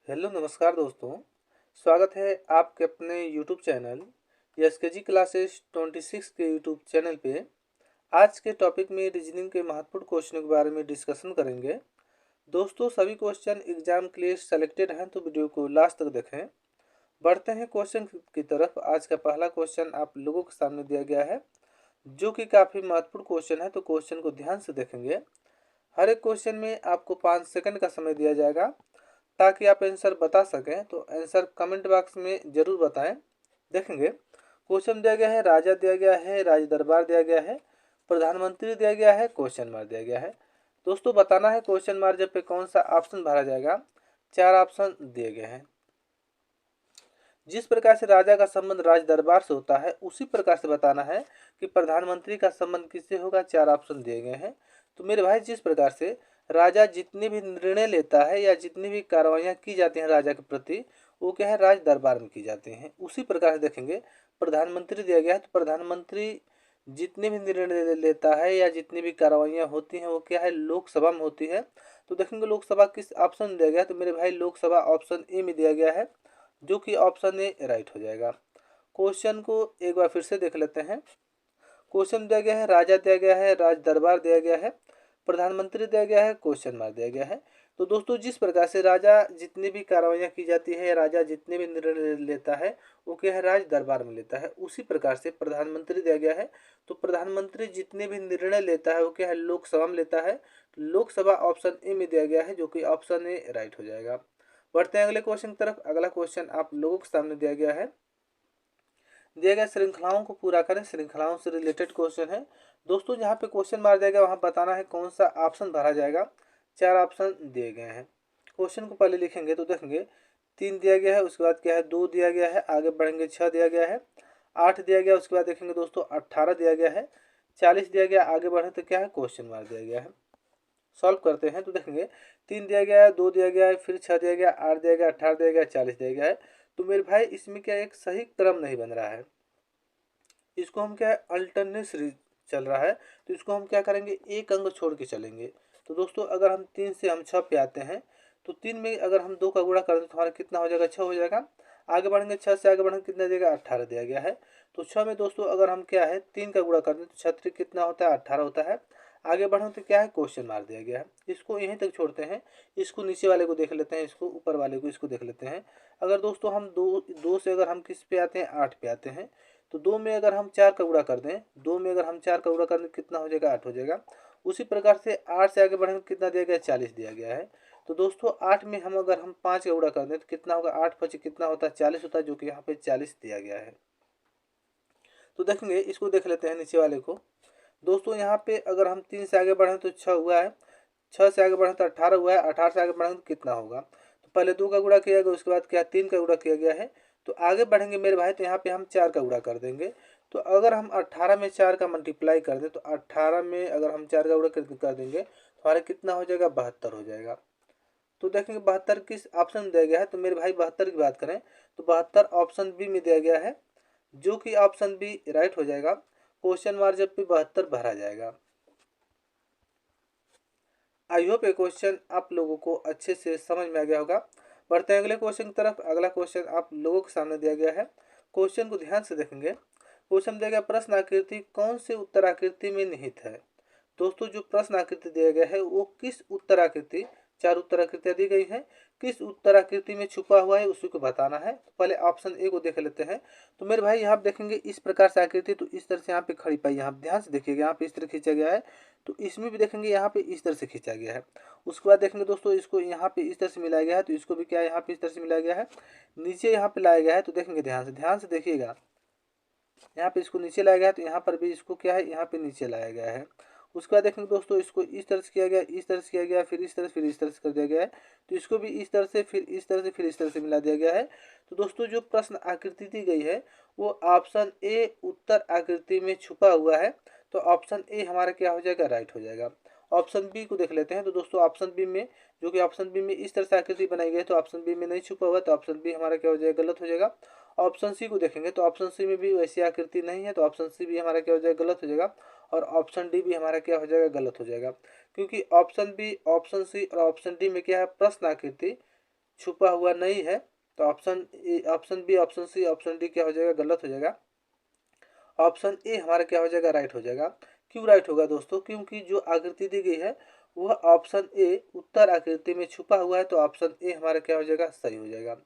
Hello नमस्कार दोस्तों। स्वागत है आपके अपने यूट्यूब चैनल एसकेजी क्लासेस 26 के यूट्यूब चैनल पे। आज के टॉपिक में रीजनिंग के महत्वपूर्ण क्वेश्चनों के बारे में डिस्कशन करेंगे। दोस्तों सभी क्वेश्चन एग्जाम के लिए सेलेक्टेड हैं तो वीडियो को लास्ट तक देखें। बढ़ते हैं क्वेश्चन की तरफ। आज का पहला क्वेश्चन आप लोगों के सामने दिया गया है जो कि काफ़ी महत्वपूर्ण क्वेश्चन है, तो क्वेश्चन को ध्यान से देखेंगे। हर एक क्वेश्चन में आपको 5 सेकंड का समय दिया जाएगा ताकि आप आंसर बता सकें, तो आंसर कमेंट बॉक्स में ज़रूर बताएं। देखेंगे क्वेश्चन दिया गया है, राजा दिया गया है, राज दरबार दिया गया है, प्रधानमंत्री दिया गया है, क्वेश्चन मार्क दिया गया है। दोस्तों बताना है क्वेश्चन मार्क जब पे कौन सा ऑप्शन भरा जाएगा। 4 ऑप्शन दिए गए हैं। जिस प्रकार से राजा का संबंध राज दरबार से होता है उसी प्रकार से बताना है कि प्रधानमंत्री का संबंध किससे होगा। 4 ऑप्शन दिए गए हैं। तो मेरे भाई जिस प्रकार से राजा जितने भी निर्णय लेता है या जितनी भी कार्रवाइयाँ की जाती हैं राजा के प्रति, वो क्या है, राज दरबार में की जाती हैं। उसी प्रकार से देखेंगे प्रधानमंत्री दिया गया है, तो प्रधानमंत्री जितने भी निर्णय लेता है या जितनी भी कार्रवाइयाँ होती हैं वो क्या है, लोकसभा में होती है। तो देखेंगे लोकसभा किस ऑप्शन में दिया गया है, तो मेरे भाई लोकसभा ऑप्शन ए में दिया गया है, जो कि ऑप्शन ए राइट हो जाएगा। क्वेश्चन को एक बार फिर से देख लेते हैं। क्वेश्चन दिया गया है, राजा दिया गया है, राज दरबार दिया गया है, प्रधानमंत्री दिया गया है, क्वेश्चन मार्क दिया गया है। तो दोस्तों जिस प्रकार से राजा जितनी भी कार्रवाइयाँ की जाती है, राजा जितने भी निर्णय लेता है वो क्या है, राज दरबार में लेता है। उसी प्रकार से प्रधानमंत्री दिया गया है, तो प्रधानमंत्री जितने भी निर्णय लेता है वो क्या है, लोकसभा में लेता है। लोकसभा ऑप्शन ए में दिया गया है, जो कि ऑप्शन ए राइट हो जाएगा। बढ़ते हैं अगले क्वेश्चन की तरफ। अगला क्वेश्चन आप लोगों के सामने दिया गया है। दिया गया श्रृंखलाओं को पूरा करें, श्रृंखलाओं से रिलेटेड क्वेश्चन है। दोस्तों जहाँ पे क्वेश्चन मार जाएगा वहाँ बताना है कौन सा ऑप्शन भरा जाएगा। 4 ऑप्शन दिए गए हैं। क्वेश्चन को पहले लिखेंगे तो देखेंगे 3 दिया गया है, उसके बाद क्या है 2 दिया गया है, आगे बढ़ेंगे 6 दिया गया है, 8 दिया गया, उसके बाद देखेंगे दोस्तों 18 दिया गया है, 40 दिया गया, आगे बढ़े तो क्या है क्वेश्चन मार दिया गया है। सॉल्व करते हैं तो देखेंगे 3 दिया गया है, 2 दिया गया है, फिर 6 दिया गया, 8 दिया गया, 18 दिया गया, 40 दिया गया है। तो मेरे भाई इसमें क्या एक सही क्रम नहीं बन रहा है। इसको हम क्या है, अल्टरनेट सीरीज चल रहा है, तो इसको हम क्या करेंगे, एक अंक छोड़ के चलेंगे। तो दोस्तों अगर हम 3 से हम 6 पे आते हैं, तो 3 में अगर हम 2 का गुणा करें तो हमारा कितना हो जाएगा, 6 हो जाएगा। आगे बढ़ेंगे 6 से आगे बढ़ेंगे कितना देगा, 18 दिया गया है। तो 6 में दोस्तों अगर हम क्या है 3 का गुणा करते हैं तो 6 कितना होता है, 18 होता है। आगे बढ़ें तो क्या है, क्वेश्चन मार दिया गया है। इसको यहीं तक छोड़ते हैं। इसको नीचे वाले को देख लेते हैं, इसको ऊपर वाले को इसको देख लेते हैं। अगर दोस्तों हम दो से अगर हम किस पे आते हैं, 8 पे आते हैं, तो 2 में अगर हम 4 का गुणा कर दें, 2 में अगर हम 4 का गुणा कर दें कितना हो जाएगा, 8 हो जाएगा। उसी प्रकार से 8 से आगे बढ़ेंगे कितना दिया गया, 40 दिया गया है। तो दोस्तों 8 में हम अगर हम 5 का गुणा कर दें तो कितना होगा, 8 5 कितना होता है, 40 होता है, जो कि यहाँ पे 40 दिया गया है। तो देखेंगे इसको देख लेते हैं नीचे वाले को। दोस्तों यहाँ पे अगर हम 3 से आगे बढ़ें तो 6 हुआ है, 6 से आगे बढ़ें तो 18 हुआ है, 18 से आगे बढ़ेंगे तो कितना होगा। तो पहले 2 का गुणा किया गया, उसके बाद क्या 3 का गुणा किया गया है। तो आगे बढ़ेंगे मेरे भाई तो यहाँ पे हम 4 का गुणा कर देंगे। तो अगर हम 18 में 4 का मल्टीप्लाई कर दें, तो 18 में अगर हम 4 का गुणा कर देंगे तो हमारा कितना हो जाएगा, 72 हो जाएगा। तो देखेंगे 72 किस ऑप्शन में दिया गया है, तो मेरे भाई 72 की बात करें तो 72 ऑप्शन बी में दिया गया है, जो कि ऑप्शन बी राइट हो जाएगा। क्वेश्चन मार्क जब भी 72 भरा जाएगा। आई होप ये क्वेश्चन आप लोगों को अच्छे से समझ में आ गया होगा। बढ़ते हैं अगले क्वेश्चन की तरफ। अगला क्वेश्चन आप लोगों के सामने दिया गया है। क्वेश्चन को ध्यान से देखेंगे। क्वेश्चन दिया गया, प्रश्न आकृति कौन से उत्तर आकृति में निहित है। दोस्तों जो प्रश्न आकृति दिया गया है वो किस उत्तर आकृति, 4 उत्तर आकृतियाँ दी गई हैं, किस उत्तर आकृति में छुपा हुआ है उसी को बताना है। तो पहले ऑप्शन ए को देख लेते हैं। तो मेरे भाई यहाँ पे देखेंगे इस प्रकार से आकृति, तो इस तरह से यहाँ पे खड़ी पाई, यहाँ ध्यान से देखिएगा, यहाँ पे इस तरह खींचा गया है। तो इसमें भी देखेंगे यहाँ पे इस तरह से खींचा गया है। उसके बाद देखेंगे दोस्तों इसको यहाँ पे इस तरह से मिलाया गया है, तो इसको भी क्या है, यहाँ पे इस तरह से मिलाया गया है। नीचे यहाँ पे लाया गया है, तो देखेंगे ध्यान से देखिएगा, यहाँ पे इसको नीचे लाया गया है, तो यहाँ पर भी इसको क्या है, यहाँ पे नीचे लाया गया है। उसके बाद देखेंगे दोस्तों इसको इस तरह से किया गया, इस तरह से किया गया, फिर इस तरह से, फिर इस तरह से कर दिया गया है। तो इसको भी इस तरह से, फिर इस तरह से, फिर इस तरह से मिला दिया गया है। तो दोस्तों जो प्रश्न आकृति दी गई है वो ऑप्शन ए उत्तर आकृति में छुपा हुआ है। तो ऑप्शन ए हमारा क्या हो जाएगा, राइट हो जाएगा। ऑप्शन बी को देख लेते हैं। तो दोस्तों ऑप्शन बी में, जो कि ऑप्शन बी में इस तरह से आकृति बनाई गई है, तो ऑप्शन बी में नहीं छुपा हुआ, तो ऑप्शन बी हमारा क्या हो जाएगा, गलत हो जाएगा। ऑप्शन सी को देखेंगे तो ऑप्शन सी में भी वैसी आकृति नहीं है, तो ऑप्शन सी भी हमारा क्या हो जाएगा, गलत हो जाएगा। और ऑप्शन डी भी हमारा क्या हो जाएगा, गलत हो जाएगा। क्योंकि ऑप्शन बी, ऑप्शन सी और ऑप्शन डी में क्या है, प्रश्न आकृति छुपा हुआ नहीं है तो option A, option B, option C, option D क्या हो जाएगा, गलत हो जाएगा। ऑप्शन ए हमारा क्या हो जाएगा, राइट हो जाएगा। क्यों राइट होगा दोस्तों, क्योंकि जो आकृति दी गई है वह ऑप्शन ए उत्तर आकृति में छुपा हुआ है, तो ऑप्शन ए हमारा क्या हो जाएगा, सही हो जाएगा।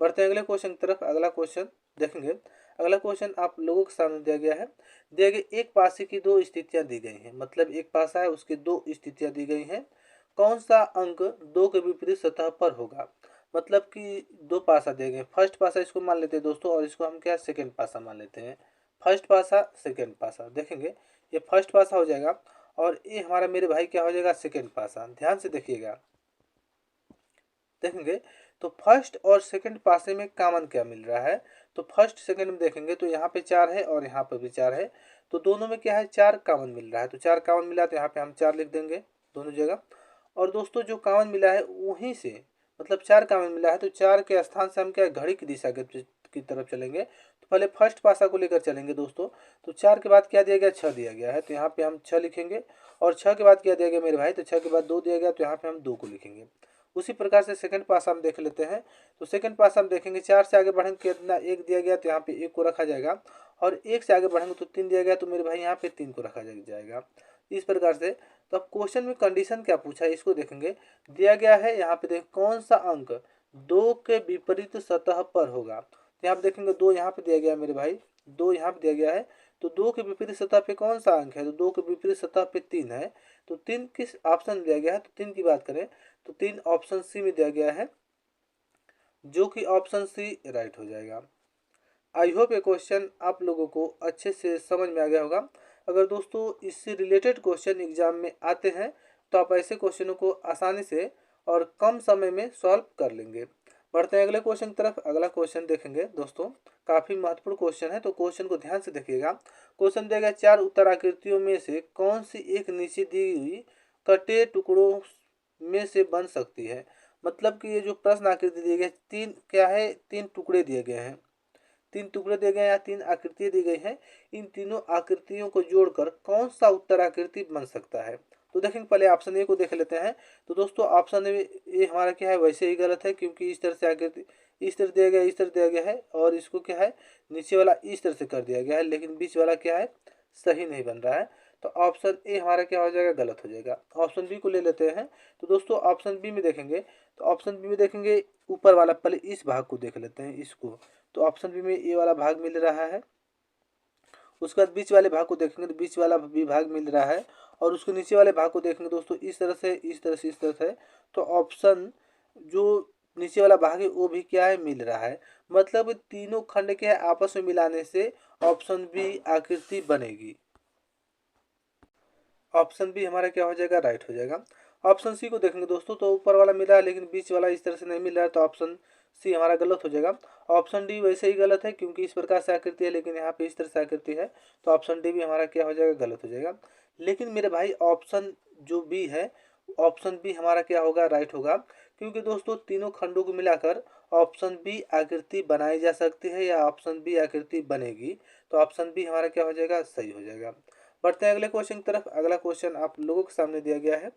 बढ़ते हैं अगले क्वेश्चन की तरफ। अगला क्वेश्चन देखेंगे। अगला क्वेश्चन आप लोगों के सामने दिया गया है। दिया गया एक पासे की दो स्थितियां दी गई हैं, मतलब एक पासा है उसकी दो स्थितियां दी गई हैं। कौन सा अंक दो के विपरीत सतह पर होगा। मतलब कि दो पासा दिए गए, फर्स्ट पासा इसको मान लेते हैं दोस्तों, और इसको हम क्या सेकंड पासा मान लेते हैं। फर्स्ट पासा सेकंड पासा, देखेंगे ये फर्स्ट पासा हो जाएगा और ये हमारा मेरे भाई क्या हो जाएगा, सेकंड पासा। ध्यान से देखिएगा, देखेंगे तो फर्स्ट और सेकंड पासे में कॉमन क्या मिल रहा है। तो फर्स्ट सेकंड में देखेंगे तो यहाँ पे 4 है और यहाँ पे भी 4 है, तो दोनों में क्या है, 4 कॉमन मिल रहा है। तो 4 कॉमन मिला तो यहाँ पे हम 4 लिख देंगे दोनों जगह। और दोस्तों जो कॉमन मिला है वहीं से, मतलब 4 कॉमन मिला है तो 4 के स्थान से हम क्या घड़ी की दिशा की तरफ चलेंगे। तो पहले फर्स्ट पासा को लेकर चलेंगे दोस्तों। तो 4 के बाद क्या दिया गया, 6 दिया गया है, तो यहाँ पे हम 6 लिखेंगे। और 6 के बाद क्या दिया गया मेरे भाई, तो 6 के बाद 2 दिया गया, तो यहाँ पे हम 2 को लिखेंगे। उसी प्रकार से सेकंड पासा हम देख लेते हैं। तो सेकंड पासा हम देखेंगे, 4 से आगे बढ़ेंगे कितना, 1 दिया गया, तो यहाँ पे 1 को रखा जाएगा। और 1 से आगे बढ़ेंगे तो 3 दिया गया, तो मेरे भाई यहाँ पे 3 को रखा जाएगा। इस प्रकार से तो अब क्वेश्चन में कंडीशन क्या पूछा है इसको देखेंगे। दिया गया है यहाँ पे देखें, कौन सा अंक 2 के विपरीत सतह पर होगा। तो यहाँ पे देखेंगे 2 यहाँ पे दिया गया है मेरे भाई, 2 यहाँ पे दिया गया है। तो 2 के विपरीत सतह पे कौन सा अंक है, तो 2 के विपरीत सतह पे 3 है। तो 3 किस ऑप्शन दिया गया है, तो 3 की बात करें तो 3 ऑप्शन सी में दिया गया है, जो कि ऑप्शन सी राइट हो जाएगा। आई होप ये क्वेश्चन आप लोगों को अच्छे से समझ में आ गया होगा। अगर दोस्तों इससे रिलेटेड क्वेश्चन एग्जाम में आते हैं तो आप ऐसे क्वेश्चनों को आसानी से और कम समय में सॉल्व कर लेंगे। बढ़ते हैं अगले क्वेश्चन की तरफ। अगला क्वेश्चन देखेंगे दोस्तों, काफ़ी महत्वपूर्ण क्वेश्चन है, तो क्वेश्चन को ध्यान से देखिएगा। क्वेश्चन दिया गया, 4 उत्तर आकृतियों में से कौन सी एक नीचे दी हुई कटे टुकड़ों में से बन सकती है। मतलब कि ये जो प्रश्न आकृति दिए गए, 3 क्या है, 3 टुकड़े दिए गए हैं, 3 टुकड़े दिए गए या 3 आकृतियाँ दी गई हैं। इन तीनों आकृतियों को जोड़कर कौन सा उत्तर आकृति बन सकता है। तो देखेंगे पहले ऑप्शन ए को देख लेते हैं। तो दोस्तों ऑप्शन ए हमारा क्या है, वैसे ही गलत है, क्योंकि इस तरह से आकृति इस तरह दिया गया, इस तरह दिया गया है, और इसको क्या है, नीचे वाला इस तरह से कर दिया गया है, लेकिन बीच वाला क्या है, सही नहीं बन रहा है। तो ऑप्शन ए हमारा क्या हो जाएगा, गलत हो जाएगा। ऑप्शन बी को ले लेते हैं। तो दोस्तों ऑप्शन बी में देखेंगे, तो ऑप्शन बी में देखेंगे ऊपर वाला, पहले इस भाग को देख लेते हैं इसको। तो ऑप्शन बी में ए वाला भाग मिल रहा है। उसके बाद बीच वाले भाग को देखेंगे तो बीच वाला भी भाग मिल रहा है। और उसके नीचे वाले भाग को देखेंगे दोस्तों, इस तरह से, इस तरह से, इस तरह से। तो ऑप्शन जो नीचे वाला भाग है वो भी क्या है, मिल रहा है। मतलब तीनों खंड के आपस में मिलाने से ऑप्शन बी आकृति बनेगी। ऑप्शन बी हमारा क्या हो जाएगा, राइट हो जाएगा। ऑप्शन सी को देखेंगे दोस्तों, तो ऊपर वाला मिल रहा है लेकिन बीच वाला इस तरह से नहीं मिल रहा है, तो ऑप्शन सी हमारा गलत हो जाएगा। ऑप्शन डी वैसे ही गलत है, क्योंकि इस प्रकार से आकृति है लेकिन यहाँ पे इस तरह से आकृति है, तो ऑप्शन डी भी हमारा क्या हो जाएगा, गलत हो जाएगा। लेकिन मेरे भाई ऑप्शन जो बी है, ऑप्शन बी हमारा क्या होगा, राइट होगा। क्योंकि दोस्तों तीनों खंडों को मिलाकर ऑप्शन बी आकृति बनाई जा सकती है या ऑप्शन बी आकृति बनेगी, तो ऑप्शन बी हमारा क्या हो जाएगा, सही हो जाएगा। बढ़ते हैं अगले क्वेश्चन की तरफ। अगला क्वेश्चन आप लोगों के सामने दिया गया है।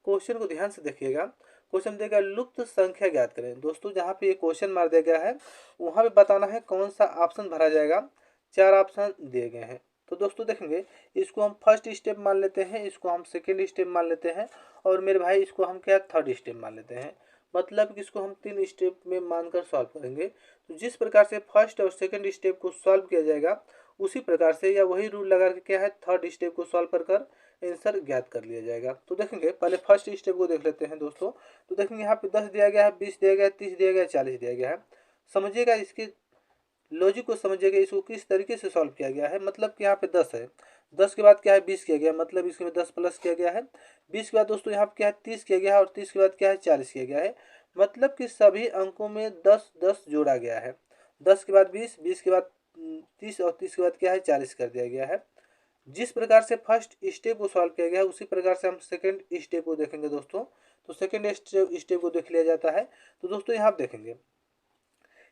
क्वेश्चन को ध्यान से देखिएगा। क्वेश्चन देगा, लुप्त संख्या ज्ञात करें। दोस्तों जहाँ पे ये क्वेश्चन मार दिया गया है वहाँ पे बताना है कौन सा ऑप्शन भरा जाएगा। 4 ऑप्शन दिए गए हैं। तो दोस्तों देखेंगे, इसको हम फर्स्ट स्टेप मान लेते हैं, इसको हम सेकेंड स्टेप मान लेते हैं, और मेरे भाई इसको हम क्या थर्ड स्टेप मान लेते हैं। मतलब कि इसको हम 3 स्टेप में मानकर सॉल्व करेंगे। तो जिस प्रकार से फर्स्ट और सेकेंड स्टेप को सॉल्व किया जाएगा, उसी प्रकार से या वही रूल लगा के क्या है, थर्ड स्टेप को सॉल्व कर आंसर ज्ञात कर लिया जाएगा। तो देखेंगे पहले फर्स्ट स्टेप को देख लेते हैं दोस्तों। तो देखेंगे यहाँ पे 10 दिया गया है, 20 दिया गया है, 30 दिया गया है, 40 दिया गया है। समझिएगा इसके लॉजिक को, समझिएगा इसको किस तरीके से सॉल्व किया गया है। मतलब कि यहाँ पे 10 है, 10 के बाद क्या है, 20 किया गया, मतलब इसमें 10 प्लस किया गया है। 20 के बाद दोस्तों यहाँ पे क्या है, 30 किया गया है, और 30 के बाद क्या है, 40 किया गया है। मतलब कि सभी अंकों में 10 10 जोड़ा गया है। 10 के बाद 20, 20 के बाद 30, और 30 के बाद क्या है, 40 कर दिया गया है। जिस प्रकार से फर्स्ट स्टेप को सॉल्व किया गया है, उसी प्रकार से हम सेकेंड स्टेप को देखेंगे दोस्तों। तो सेकेंड स्टेप को देख लिया जाता है। तो दोस्तों यहाँ देखेंगे,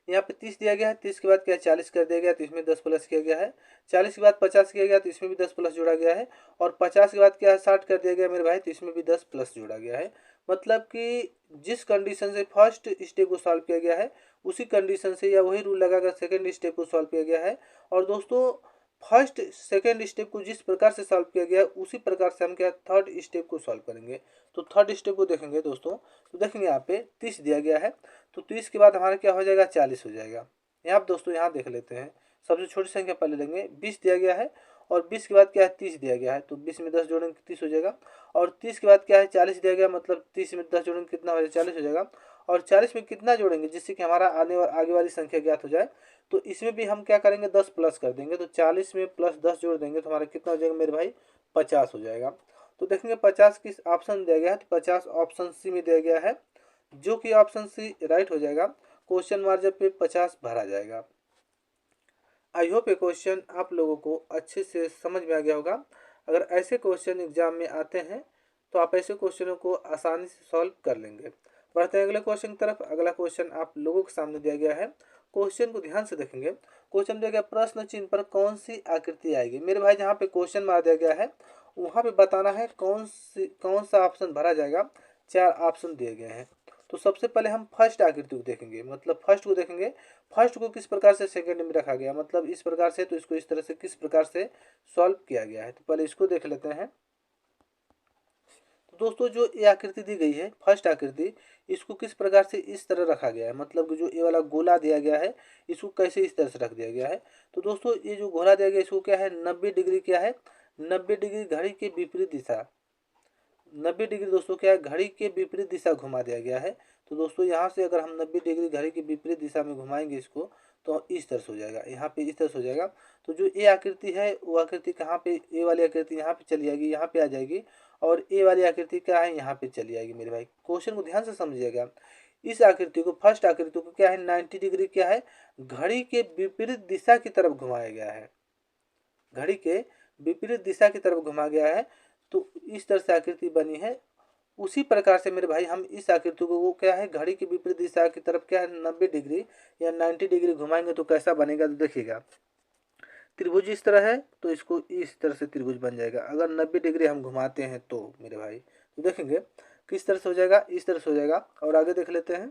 यहाँ पे 30 दिया गया है, 30 के बाद क्या है, 40 कर दिया गया, तो इसमें 10 प्लस किया गया है। 40 के बाद 50 किया गया, तो इसमें भी 10 प्लस जोड़ा गया है। और 50 के बाद क्या है, 60 कर दिया गया मेरे भाई, तो इसमें भी 10 प्लस जोड़ा गया है। मतलब कि जिस कंडीशन से फर्स्ट स्टेप को सॉल्व किया गया है उसी कंडीशन से या वही रूल लगाकर सेकंड स्टेप को सॉल्व किया गया है। और दोस्तों फर्स्ट सेकंड स्टेप को जिस प्रकार से सॉल्व किया गया है उसी प्रकार से हम क्या थर्ड स्टेप को सॉल्व करेंगे। तो थर्ड स्टेप को देखेंगे दोस्तों, तो देखेंगे यहाँ पे 30 दिया गया है, तो 30 के बाद हमारा क्या हो जाएगा 40 हो जाएगा। यहाँ आप दोस्तों यहाँ देख लेते हैं, सबसे छोटी संख्या पहले लेंगे, 20 दिया गया है और 20 के बाद क्या है 30 दिया गया है, तो 20 में 10 जोड़ेंगे 30 हो जाएगा। और 30 के बाद क्या है 40 दिया गया, मतलब 30 में 10 जोड़ेंगे कितना हो जाएगा 40 हो जाएगा। और 40 में कितना जोड़ेंगे जिससे कि हमारा आगे वाली संख्या ज्ञात हो जाए, तो इसमें भी हम क्या करेंगे 10 प्लस कर देंगे, तो 40 में प्लस 10 जोड़ देंगे तो हमारा कितना हो जाएगा मेरे भाई 50 हो जाएगा। तो देखेंगे 50 किस ऑप्शन दिया गया है, तो 50 ऑप्शन सी में दिया गया है, जो कि ऑप्शन सी राइट हो जाएगा। क्वेश्चन मार्जिन पे 50 भरा जाएगा। आई होप ये क्वेश्चन आप लोगों को अच्छे से समझ में आ गया होगा। अगर ऐसे क्वेश्चन एग्जाम में आते हैं तो आप ऐसे क्वेश्चनों को आसानी से सॉल्व कर लेंगे। बढ़ते हैं अगले क्वेश्चन की तरफ। अगला क्वेश्चन आप लोगों के सामने दिया गया है, क्वेश्चन को ध्यान से देखेंगे। क्वेश्चन दिया गया प्रश्न चिन्ह पर कौन सी आकृति आएगी। मेरे भाई जहाँ पे क्वेश्चन मार दिया गया है वहाँ पे बताना है कौन सा ऑप्शन भरा जाएगा। 4 ऑप्शन दिए गए हैं, तो सबसे पहले हम फर्स्ट आकृति को देखेंगे, मतलब फर्स्ट को देखेंगे। फर्स्ट को किस प्रकार से सेकंड में रखा गया, मतलब इस प्रकार से, तो इसको इस तरह से किस प्रकार से सॉल्व किया गया है, तो पहले इसको देख लेते हैं। तो दोस्तों जो ये आकृति दी गई है फर्स्ट आकृति, इसको किस प्रकार से इस तरह रखा गया है, मतलब कि जो ये वाला गोला दिया गया है इसको कैसे इस तरह से रख दिया गया है। तो दोस्तों ये जो गोला दिया गया इसको क्या है 90 डिग्री, क्या है 90 डिग्री घड़ी के विपरीत दिशा, 90 डिग्री दोस्तों क्या है घड़ी के विपरीत दिशा घुमा दिया गया है। तो दोस्तों यहाँ से अगर हम 90 डिग्री घड़ी के विपरीत दिशा में घुमाएंगे इसको, तो इस तरह से हो जाएगा, यहाँ पे इस तरह से हो जाएगा। तो जो ए आकृति है वो आकृति कहाँ पे, ए वाली आकृति यहाँ पे चली जाएगी, यहाँ पे आ जाएगी, और ए वाली आकृति क्या है यहाँ पे चली जाएगी। मेरे भाई क्वेश्चन को ध्यान से समझिएगा। इस आकृति को फर्स्ट आकृति को क्या है 90 डिग्री क्या है घड़ी के विपरीत दिशा की तरफ घुमाया गया है, घड़ी के विपरीत दिशा की तरफ घुमा गया है। तो इस तरह से आकृति बनी है। उसी प्रकार से मेरे भाई हम इस आकृति को वो क्या है घड़ी की विपरीत दिशा की तरफ क्या है 90 डिग्री या 90 डिग्री घुमाएंगे तो कैसा बनेगा, तो देखिएगा त्रिभुज इस तरह है तो इसको इस तरह से त्रिभुज बन जाएगा। अगर 90 डिग्री हम घुमाते हैं तो मेरे भाई तो देखेंगे किस तरह से हो जाएगा, इस तरह से हो जाएगा। और आगे देख लेते हैं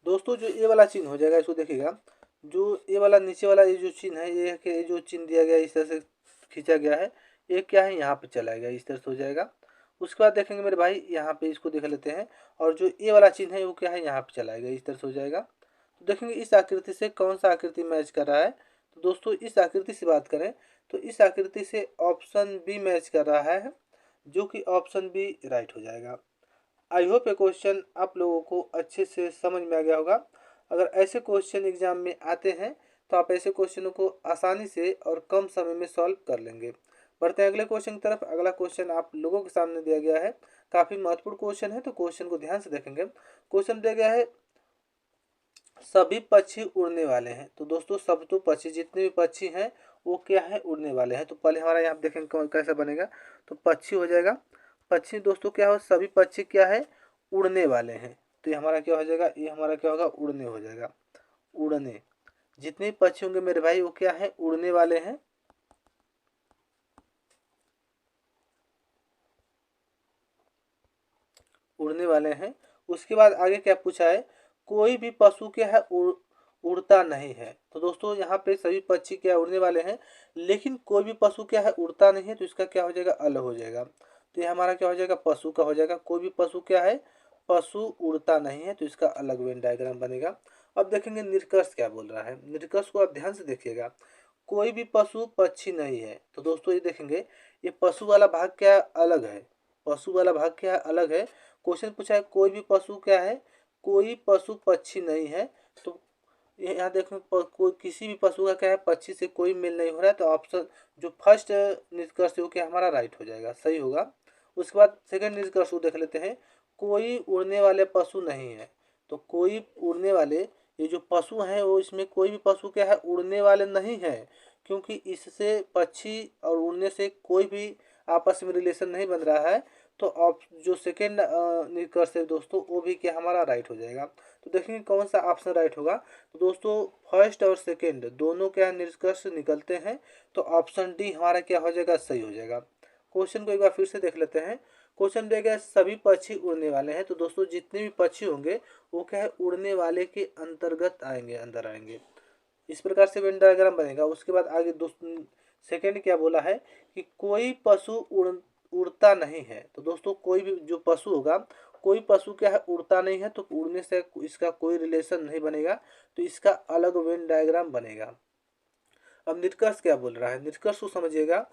दोस्तों, जो ये वाला चिन्ह हो जाएगा इसको देखिएगा, जो ये वाला नीचे वाला ये जो चिन्ह है ये है कि जो चिन्ह दिया गया इस तरह से खींचा गया है, ये क्या है यहाँ पे चला गया, इस तरह से हो जाएगा। उसके बाद देखेंगे मेरे भाई यहाँ पे इसको देख लेते हैं, और जो ये वाला चिन्ह है वो क्या है यहाँ पे चला गया, इस तरह से हो जाएगा। तो देखेंगे इस आकृति से कौन सा आकृति मैच कर रहा है। तो दोस्तों इस आकृति से बात करें तो इस आकृति से ऑप्शन बी मैच कर रहा है, जो कि ऑप्शन बी राइट हो जाएगा। आई होप ये क्वेश्चन आप लोगों को अच्छे से समझ में आ गया होगा। अगर ऐसे क्वेश्चन एग्जाम में आते हैं तो आप ऐसे क्वेश्चनों को आसानी से और कम समय में सॉल्व कर लेंगे। बढ़ते हैं अगले क्वेश्चन की तरफ। अगला क्वेश्चन आप लोगों के सामने दिया गया है, काफ़ी महत्वपूर्ण क्वेश्चन है, तो क्वेश्चन को ध्यान से देखेंगे। क्वेश्चन दिया गया है सभी पक्षी उड़ने वाले हैं। तो दोस्तों सब तो पक्षी जितने भी पक्षी हैं वो क्या है उड़ने वाले हैं। तो पहले हमारा यहाँ देखेंगे कैसा बनेगा, तो पक्षी हो जाएगा, पक्षी दोस्तों क्या हो सभी पक्षी क्या है उड़ने वाले हैं। तो ये हमारा क्या हो जाएगा, ये हमारा क्या होगा उड़ने हो जाएगा। उड़ने जितने पक्षी होंगे मेरे भाई वो क्या है उड़ने वाले हैं। उड़ने वाले हैं। उसके बाद आगे क्या पूछा है, कोई भी पशु क्या है उड़ता नहीं है। तो दोस्तों यहाँ पे सभी पक्षी क्या उड़ने वाले हैं, लेकिन कोई भी पशु क्या है उड़ता नहीं है, तो इसका क्या हो जाएगा अलग हो जाएगा। तो ये हमारा क्या हो जाएगा पशु का हो जाएगा। कोई भी पशु क्या है पशु उड़ता नहीं है, तो इसका अलग वेन डायग्राम बनेगा। अब देखेंगे निष्कर्ष क्या बोल रहा है। निष्कर्ष को आप ध्यान से देखिएगा, कोई भी पशु पक्षी नहीं है। तो दोस्तों ये देखेंगे ये पशु वाला भाग क्या अलग है, पशु वाला भाग क्या अलग है। क्वेश्चन पूछा है कोई भी पशु क्या है, कोई पशु पक्षी नहीं है। तो यहाँ देखो कोई किसी भी पशु का क्या है पक्षी से कोई मेल नहीं हो रहा है, तो ऑप्शन जो फर्स्ट निष्कर्ष है वो क्या हमारा राइट हो जाएगा, सही होगा। उसके बाद सेकंड निष्कर्ष को देख लेते हैं, कोई उड़ने वाले पशु नहीं है। तो कोई उड़ने वाले ये जो पशु हैं वो इसमें कोई भी पशु क्या है उड़ने वाले नहीं है, क्योंकि इससे पक्षी और उड़ने से कोई भी आपस में रिलेशन नहीं बन रहा है। तो अब जो सेकेंड निष्कर्ष है दोस्तों वो भी क्या हमारा राइट हो जाएगा। तो देखेंगे कौन सा ऑप्शन राइट होगा। तो दोस्तों फर्स्ट और सेकेंड दोनों क्या निष्कर्ष निकलते हैं, तो ऑप्शन डी हमारा क्या हो जाएगा सही हो जाएगा। क्वेश्चन को एक बार फिर से देख लेते हैं। क्वेश्चन दिया गया है सभी पक्षी उड़ने वाले हैं, तो दोस्तों जितने भी पक्षी होंगे वो क्या है उड़ने वाले के अंतर्गत आएंगे, अंदर आएंगे। इस प्रकार से वेन डायग्राम बनेगा। उसके बाद आगे दोस्तों सेकेंड क्या बोला है कि कोई पशु उड़ता नहीं है। तो दोस्तों कोई भी जो पशु होगा, कोई पशु क्या है उड़ता नहीं है, तो उड़ने से इसका कोई रिलेशन नहीं बनेगा, तो इसका अलग वेन डायग्राम बनेगा। अब निष्कर्ष क्या बोल रहा है, निष्कर्ष को समझिएगा,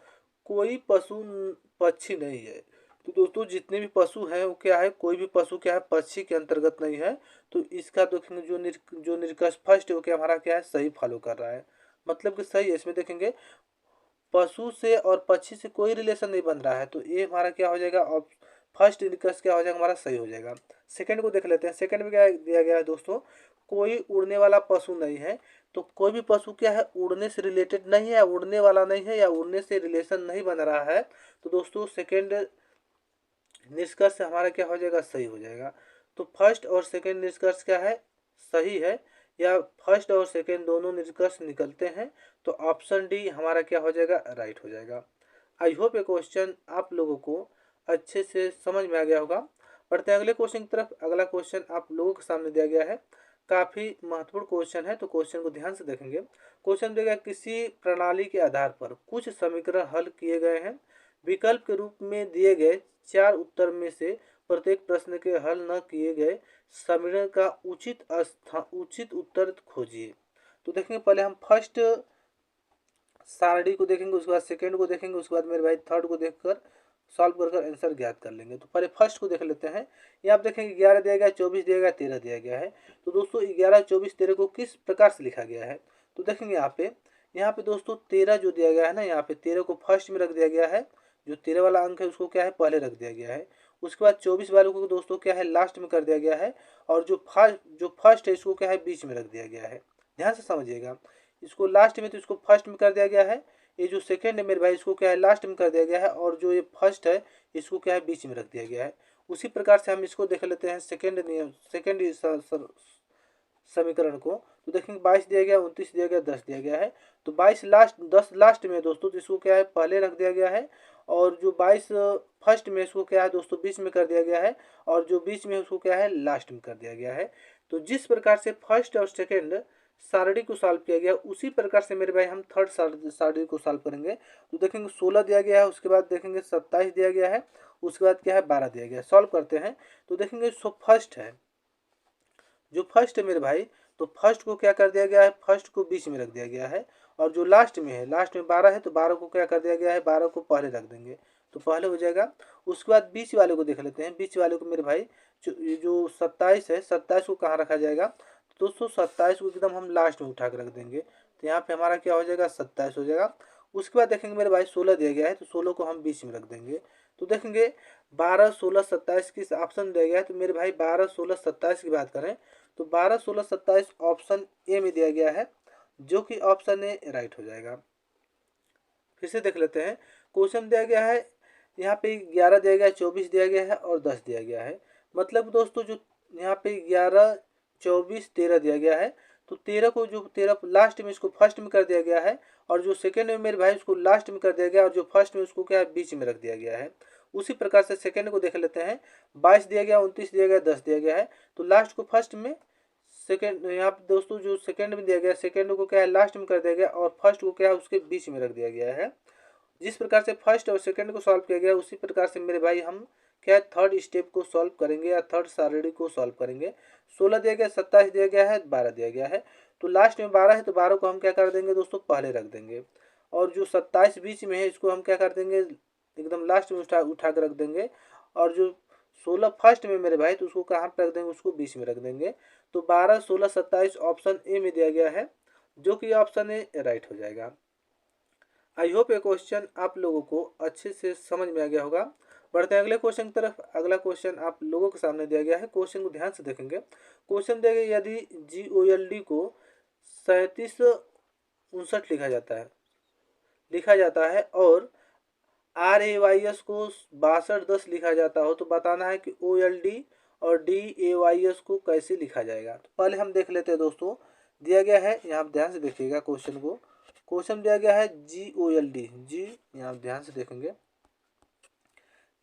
कोई पशु पक्षी नहीं है। तो दोस्तों जितने भी पशु हैं वो क्या है, कोई भी पशु क्या है पक्षी के अंतर्गत नहीं है। तो इसका देखेंगे जो निष्कर्ष फर्स्ट है वो क्या हमारा क्या है सही फॉलो कर रहा है, मतलब कि सही है। इसमें देखेंगे पशु से और पक्षी से कोई रिलेशन नहीं बन रहा है, तो ये हमारा क्या हो जाएगा, और फर्स्ट निष्कर्ष क्या हो जाएगा हमारा सही हो जाएगा। सेकंड को देख लेते हैं। सेकंड में क्या दिया गया है दोस्तों, कोई उड़ने वाला पशु नहीं है। तो कोई भी पशु क्या है उड़ने से रिलेटेड नहीं है, उड़ने वाला नहीं है, या उड़ने से रिलेशन नहीं बन रहा है, तो दोस्तों सेकंड निष्कर्ष हमारा क्या हो जाएगा सही हो जाएगा। तो फर्स्ट और सेकंड निष्कर्ष क्या है सही है, या फर्स्ट और सेकंड दोनों निष्कर्ष निकलते हैं, तो ऑप्शन डी हमारा क्या हो जाएगा राइट हो जाएगा। आई होप ये क्वेश्चन आप लोगों को अच्छे से समझ में आ गया होगा। बढ़ते हैं अगले क्वेश्चन की तरफ। अगला क्वेश्चन आप लोगों के सामने दिया गया है, काफ़ी महत्वपूर्ण क्वेश्चन है, तो क्वेश्चन को ध्यान से देखेंगे। क्वेश्चन दिया गया किसी प्रणाली के आधार पर कुछ समीकरण हल किए गए हैं, विकल्प के रूप में दिए गए 4 उत्तर में से प्रत्येक प्रश्न के हल न किए गए समीकरण का उचित उत्तर खोजिए। तो देखेंगे पहले हम फर्स्ट सारणी को देखेंगे, उसके बाद सेकंड को देखेंगे, उसके बाद मेरे भाई थर्ड को देखकर सॉल्व कर आंसर ज्ञात कर लेंगे। तो पहले फर्स्ट को देख लेते हैं। यहाँ आप देखेंगे 11 दिया गया, 24 दिया गया, 13 दिया गया है। तो दोस्तों 11, 24, 13 को किस प्रकार से लिखा गया है, तो देखेंगे यहाँ पे दोस्तों 13 जो दिया गया है ना, यहाँ पे 13 को फर्स्ट में रख दिया गया है। जो 13 वाला अंक है उसको क्या है पहले रख दिया गया है। उसके बाद 24 वाले को दोस्तों क्या है लास्ट में कर दिया गया है, और जो फर्स्ट है इसको क्या है बीच में रख दिया गया है। ध्यान से समझिएगा, इसको लास्ट में तो इसको फर्स्ट में कर दिया गया है, ये जो सेकंड है मेरे भाई इसको क्या है लास्ट में कर दिया गया है, और जो ये फर्स्ट है इसको क्या है बीच में रख दिया गया है। उसी प्रकार से हम इसको देख लेते हैं सेकंड नियम, सेकंड समीकरण को। तो देखेंगे 22 दिया गया, 29 दिया गया, 10 दिया गया है। तो 22 लास्ट, 10 लास्ट में दोस्तों, तो इसको क्या है पहले रख दिया गया है, और जो 22 फर्स्ट में इसको क्या है दोस्तों बीच में कर दिया गया है, और जो बीच में उसको क्या है लास्ट में कर दिया गया है। तो जिस प्रकार से फर्स्ट और सेकंड सारणी को सॉल्व किया गया, उसी प्रकार से मेरे भाई हम थर्ड सारणी को सॉल्व करेंगे। तो देखेंगे 16 दिया गया है, उसके बाद देखेंगे 27 दिया गया है, उसके बाद क्या है 12 दिया गया है। सॉल्व करते हैं तो देखेंगे फर्स्ट है, जो फर्स्ट है मेरे भाई, तो फर्स्ट को क्या कर दिया गया है, फर्स्ट को बीच में रख दिया गया है, और जो लास्ट में है, लास्ट में 12 है, तो 12 को क्या कर दिया गया है, 12 को पहले रख देंगे, तो पहले हो जाएगा। उसके बाद बीच वाले को देख लेते हैं। बीच वाले को मेरे भाई जो 27 है, 27 को कहाँ रखा जाएगा, तो दोस्तों 27 को एकदम हम लास्ट में उठा कर रख देंगे, तो यहाँ पे हमारा क्या हो जाएगा 27 हो जाएगा। उसके बाद देखेंगे मेरे भाई 16 दिया गया है, तो 16 को हम बीच में रख देंगे। तो देखेंगे 12, 16, 27 किस ऑप्शन दिया गया है, तो मेरे भाई 12, 16, 27 की बात करें तो 12, 16, 27 ऑप्शन ए में दिया गया है, जो कि ऑप्शन ए राइट हो जाएगा। फिर से देख लेते हैं। क्वेश्चन दिया गया है यहाँ पे 11 दिया गया है, 24 दिया गया है, और 10 दिया गया है। मतलब दोस्तों जो यहाँ पे 11, 24, 13 दिया गया है, तो 13 को जो 13 लास्ट में इसको फर्स्ट में कर दिया गया है, और जो सेकंड में मेरे भाई उसको लास्ट में कर दिया गया, और जो फर्स्ट में उसको क्या है बीच में रख दिया गया है। उसी प्रकार से सेकंड को देख लेते हैं। 22 दिया गया, 29 दिया गया, 10 दिया गया है, तो लास्ट को फर्स्ट में, सेकंड यहाँ पे दोस्तों जो सेकंड में दिया गया, सेकंड को क्या है लास्ट में कर दिया गया, और फर्स्ट को क्या है उसके बीच में रख दिया गया है। जिस प्रकार से फर्स्ट और सेकंड को सॉल्व किया गया, उसी प्रकार से मेरे भाई हम क्या है थर्ड स्टेप को सॉल्व करेंगे, या थर्ड सारणी को सॉल्व करेंगे। 16 दिया गया, 27 दिया गया है, 12 दिया गया है, तो लास्ट में 12 है, तो 12 को हम क्या कर देंगे दोस्तों पहले रख देंगे, और जो 27 बीच में है इसको हम क्या कर देंगे एकदम लास्ट में उठा कर रख देंगे, और जो 16 फर्स्ट में मेरे भाई, तो उसको कहाँ पर रख देंगे, उसको बीच में रख देंगे। तो 12, 16, 27 ऑप्शन ए में दिया गया है, जो कि ऑप्शन ए राइट हो जाएगा। आई होप ये क्वेश्चन आप लोगों को अच्छे से समझ में आ गया होगा। बढ़ते हैं अगले क्वेश्चन की तरफ। अगला क्वेश्चन आप लोगों के सामने दिया गया है, क्वेश्चन को ध्यान से देखेंगे। क्वेश्चन दिया गया यदि GOLD को 3759 लिखा जाता है और RAYS को 6210 लिखा जाता हो, तो बताना है कि OLD और DAYS को कैसे लिखा जाएगा। तो पहले हम देख लेते हैं दोस्तों, दिया गया है यहाँ ध्यान से देखिएगा क्वेश्चन को। क्वेश्चन दिया गया है GOLD, जी यहाँ ध्यान से देखेंगे,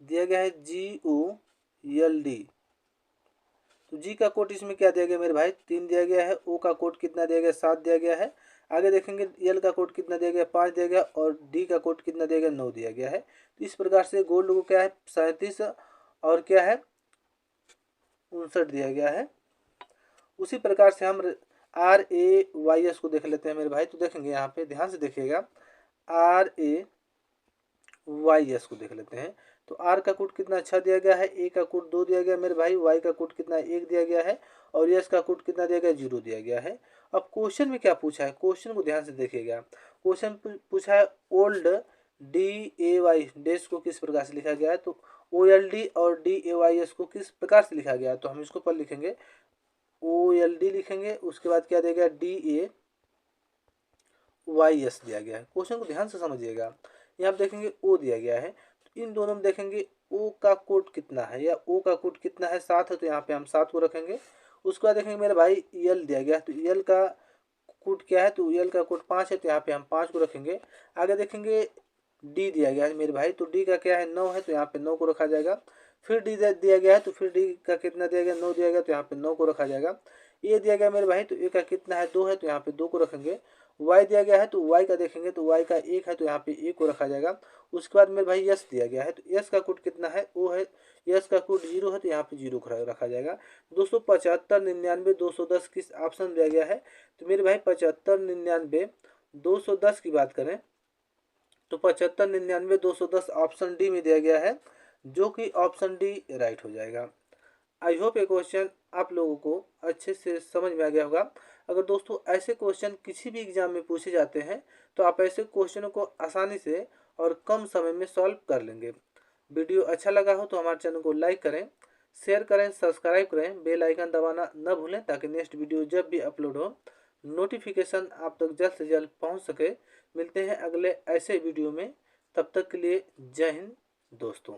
दिया गया है GOLD। तो जी का कोड इसमें क्या दिया गया मेरे भाई 3 दिया गया है। ओ का कोड कितना दिया गया 7 दिया गया है। आगे देखेंगे एल का कोड कितना दिया गया 5 दिया गया और डी का कोड कितना दिया गया 9 दिया गया है। तो इस प्रकार से गोल्ड को क्या है 37 और क्या है 59 दिया गया है। उसी प्रकार से हम RAYS को देख लेते हैं मेरे भाई। तो देखेंगे यहाँ पे ध्यान से देखिएगा RAYS को देख लेते हैं। तो आर का कोड कितना 6 दिया गया है, ए का कोड 2 दिया गया मेरे भाई, वाई का कोड कितना 1 दिया गया है और एस का कोड कितना दिया गया 0 दिया गया है। अब क्वेश्चन में क्या पूछा है, क्वेश्चन को ध्यान से देखिएगा। क्वेश्चन पूछा है ओल्ड DAY डेस को किस प्रकार से लिखा गया है। तो OLD और DAYS को किस प्रकार से लिखा गया है। तो हम इसको पर लिखेंगे OLD लिखेंगे, उसके बाद क्या दिया गया DAYS दिया गया है। क्वेश्चन को ध्यान से समझिएगा। यहाँ देखेंगे ओ दिया गया है, तो इन दोनों में देखेंगे ओ का कोड कितना है या ओ का कोड कितना है 7 है, तो यहाँ पे हम 7 को रखेंगे। उसके बाद देखेंगे मेरे भाई यल दिया गया है, तो यल का कोड क्या है, तो यल का कोड 5 है, तो यहाँ पे हम 5 को रखेंगे। आगे देखेंगे डी दिया गया है मेरे भाई, तो डी का क्या है 9 है, तो यहाँ पे 9 को रखा जाएगा। फिर डी दिया गया है, तो फिर डी का कितना दिया गया 9 दिया गया, तो यहाँ पे 9 को रखा जाएगा। ए दिया गया मेरे भाई, तो ए का कितना है 2 है, तो यहाँ पे 2 को रखेंगे। वाई दिया गया है, तो वाई का देखेंगे तो वाई का 1 है, तो यहाँ पे 1 को रखा जाएगा। उसके बाद मेरे भाई यस दिया गया है, तो यस का कोड कितना है ओ है, यस का कोड 0 है, तो यहाँ पे 0 को रखा जाएगा। दोस्तों 75 99 210 किस ऑप्शन दिया गया है। तो मेरे भाई 75 99 210 की बात करें तो 75 99 210 ऑप्शन डी में दिया गया है, जो कि ऑप्शन डी राइट हो जाएगा। आई होप ये क्वेश्चन आप लोगों को अच्छे से समझ में आ गया होगा। अगर दोस्तों ऐसे क्वेश्चन किसी भी एग्जाम में पूछे जाते हैं तो आप ऐसे क्वेश्चनों को आसानी से और कम समय में सॉल्व कर लेंगे। वीडियो अच्छा लगा हो तो हमारे चैनल को लाइक करें, शेयर करें, सब्सक्राइब करें, बेल आइकन दबाना न भूलें ताकि नेक्स्ट वीडियो जब भी अपलोड हो नोटिफिकेशन आप तक जल्द से जल्द पहुंच सके। मिलते हैं अगले ऐसे वीडियो में, तब तक के लिए जय हिंद दोस्तों।